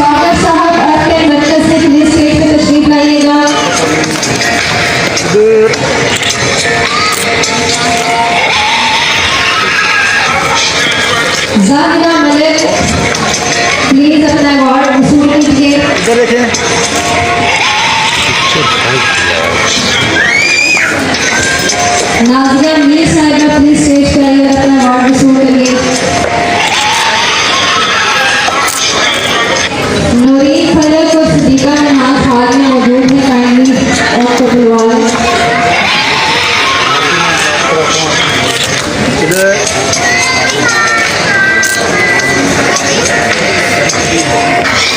स्वागत साहब आपके बच्चे से प्लीज स्टेज पे तशरीफ लाइएगा। जाहिरा मलिक प्लीज अपना अवार्ड वसूल कीजिए। इधर देखें। नाज़िया मीर साहिबा प्लीज स्टेज पे आइए और अपना अवार्ड वसूल करिए। नूरीन फलक और सदीका नमाज हाल में मौजूद है, काइंडली उनको बुलवाएं।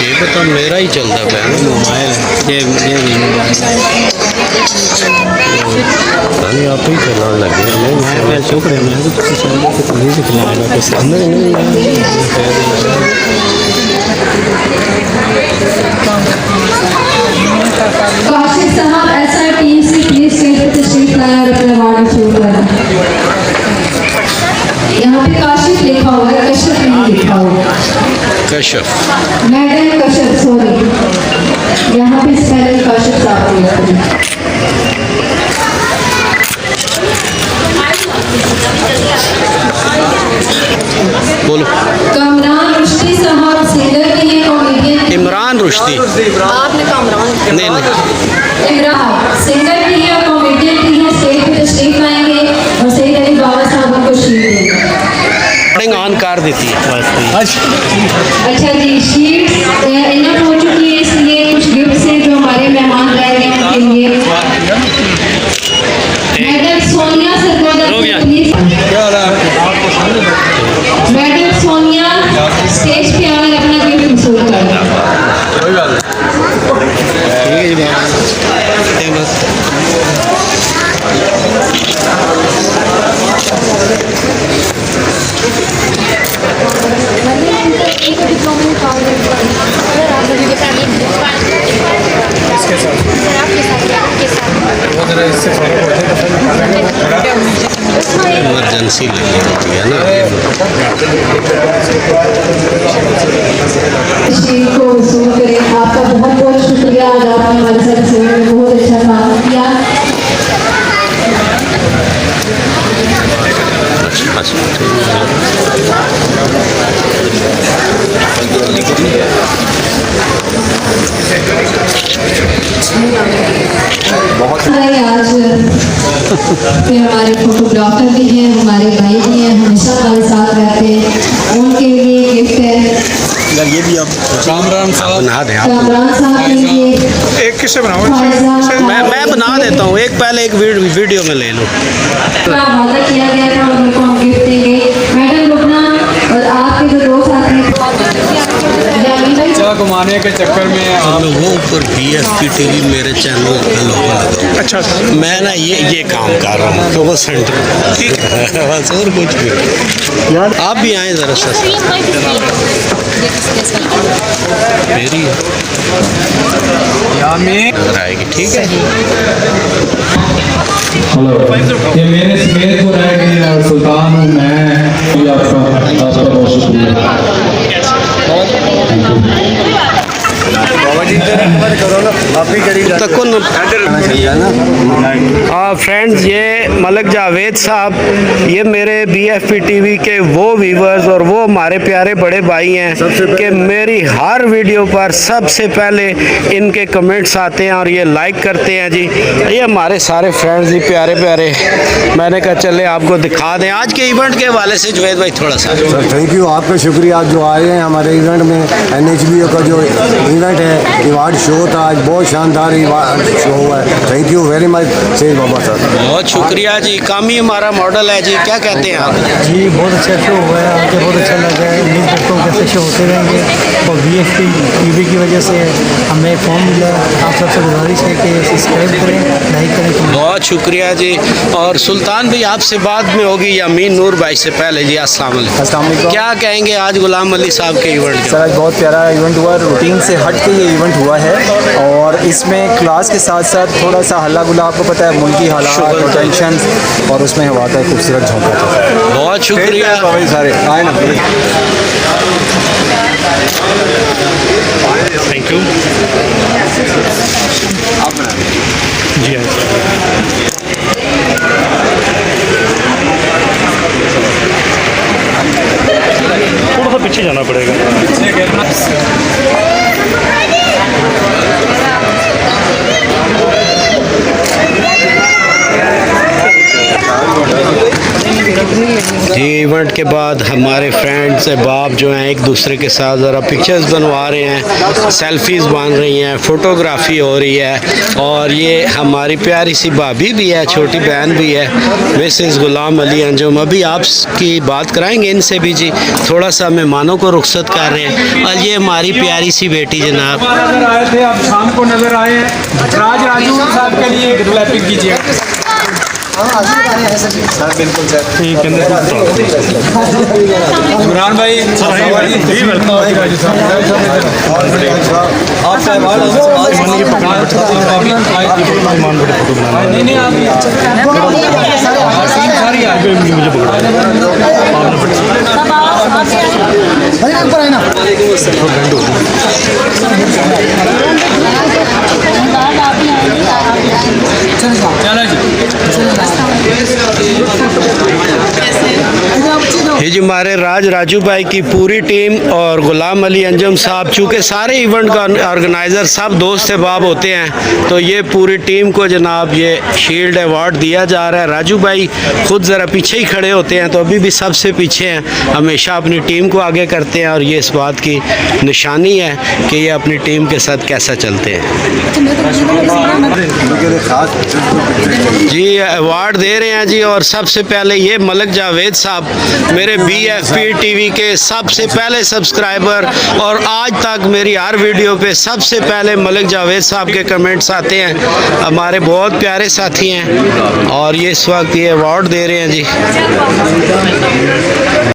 ये तो मेरा ही चलता है मोबाइल है, ये भी मोबाइल आप ही चलाने लगे। मैं शुक्र है, मैं तो नहीं दिखलाएगा कुछ अंदर काशिफ साहब SRTC प्लीज स्टेज पे तशरीफ लाएं और अपना अवार्ड वसूल करें। यहाँ पे काशिफ लिखा हुआ है, कश्यप नहीं लिखा हुआ। कश्यप मैडम कश्यप, सॉरी, यहाँ पे स्पेलिंग काशिफ साहब लिखा है। बोलो। कमरान रुश्ती साहब सिंगर भी हैं, कॉमेडियन। इमरान रुश्ती, आपने कामरान नहीं इमरान सिंगर भी हैं और कॉमेडियन भी हैं, स्टेज पे तशरीफ लाएंगे और सईद अली बाबा साहब को शीट देंगे। ऑन कर देती है। अच्छा जी, शीट इनफ हो चुकी है, इसलिए कुछ गिफ्ट हैं जो हमारे मेहमान रह गए उनके लिए। Madam Sonia Sargodha please. Madam Sonia stage पे आकर अपना गिफ्ट वसूल कर। इमरजेंसी लगी होती है ना। शीट को वसूल करें। आपका बहुत बहुत शुक्रिया, आज आपने हमारे साथ सेवा में बहुत अच्छा काम किया। बहुत आज फिर हमारे फोटोग्राफर भी हैं, हमारे भाई भी हैं, हमेशा हमारे साथ रहते हैं, उनके लिए गिफ्ट है। ये भी आप कामरान साहब बना दे आप। कामरान साहब के लिए एक किससे बनाओ? मैं बना देता हूँ, एक पहले एक वीडियो में ले लो। वादा किया गया था और उनको हम गिफ्ट देंगे। मैडम रुकना और आपके जो दोस्त आते हैं घुमाने के चक्कर में वो ऊपर BFP TV मेरे चैनल का लोगो लगा। अच्छा मैं ना ये काम कर रहा हूँ तो सेंटर बस और कुछ भी यार। आप भी आए जरा सा मेरी नजर आएगी, ठीक है। हेलो, ये मेरे समेत को रह गए और सुल्तान हूँ मैं। ये आपका बहुत शुक्रिया। फ्रेंड्स, ये मलक जावेद साहब, ये मेरे BFP TV के वो व्यूवर्स और वो हमारे प्यारे बड़े भाई हैं कि मेरी हर वीडियो पर सबसे पहले इनके कमेंट्स आते हैं और ये लाइक करते हैं जी। ये हमारे सारे फ्रेंड्स जी प्यारे प्यारे। मैंने कहा चले आपको दिखा दें आज के इवेंट के हवाले से। जुवैद भाई थोड़ा सा। सर थैंक यू, आपका शुक्रिया आप जो आए हैं हमारे इवेंट में। NHBO का जो इवेंट है, अवार्ड शो था, आज बहुत शानदार शो हुआ है। Thank you very much Saeed Baba sir, बहुत शुक्रिया जी। कामी हमारा मॉडल है जी, क्या कहते हैं आप? जी बहुत अच्छा शो हुआ है, आके बहुत अच्छा लगा है। उम्मीद करता हूँ कैसे शो होते रहेंगे और BFP TV की वजह से हमें फॉर्म मिला। आप सबसे गुजारिश है कि सब्सक्राइब करें, लाइक करें। बहुत शुक्रिया जी। और सुल्तान भाई आपसे बाद में होगी या मीन नूर भाई से पहले जी। अस्सलाम वालेकुम। क्या कहेंगे आज गुलाम अली साहब के इवेंट? सर आज बहुत प्यारा इवेंट हुआ, रूटीन से हट के ये इवेंट हुआ है और इसमें क्लास के साथ साथ थोड़ा सा हल्ला गुला, आपको पता है मुल्की हालात और टेंशन, और उसमें हवा का खूबसूरत झोंका था। बहुत शुक्रिया सारे आए ना। टू जी हाँ थोड़ा सा पीछे जाना पड़ेगा। ये इवेंट के बाद हमारे फ्रेंड्स अहबाब जो हैं एक दूसरे के साथ ज़रा पिक्चर्स बनवा रहे हैं, सेल्फीज़ बन रही हैं, फ़ोटोग्राफी हो रही है। और ये हमारी प्यारी सी भाभी भी है, छोटी बहन भी है, मिसेस गुलाम अली अंजुम। अभी आपकी बात कराएंगे इनसे भी जी, थोड़ा सा मेहमानों को रुखसत कर रहे हैं। और ये हमारी प्यारी सी बेटी जनाब। नजर आए थे, अब शाम को नजर आए हैं। राज राजू साहब के लिए क्लैपिंग कीजिए। बिल्कुल सर। इमरान भाई ये जो हमारे राज राजू भाई की पूरी टीम और गुलाम अली अंजुम साहब, चूँकि सारे इवेंट का ऑर्गेनाइज़र सब दोस्त अहबाब होते हैं, तो ये पूरी टीम को जनाब ये शील्ड अवार्ड दिया जा रहा है। राजू भाई खुद ज़रा पीछे ही खड़े होते हैं, तो अभी भी सबसे पीछे हैं, हमेशा अपनी टीम को आगे करते हैं और ये इस बात की निशानी है कि ये अपनी टीम के साथ कैसा चलते हैं। जी अवार्ड दे रहे हैं जी। और सबसे पहले ये मलक जावेद साहब, मेरे BFP टीवी के सबसे पहले सब्सक्राइबर, और आज तक मेरी हर वीडियो पे सबसे पहले मलक जावेद साहब के कमेंट्स आते हैं। हमारे बहुत प्यारे साथी हैं और ये इस वक्त ये अवार्ड दे रहे हैं जी।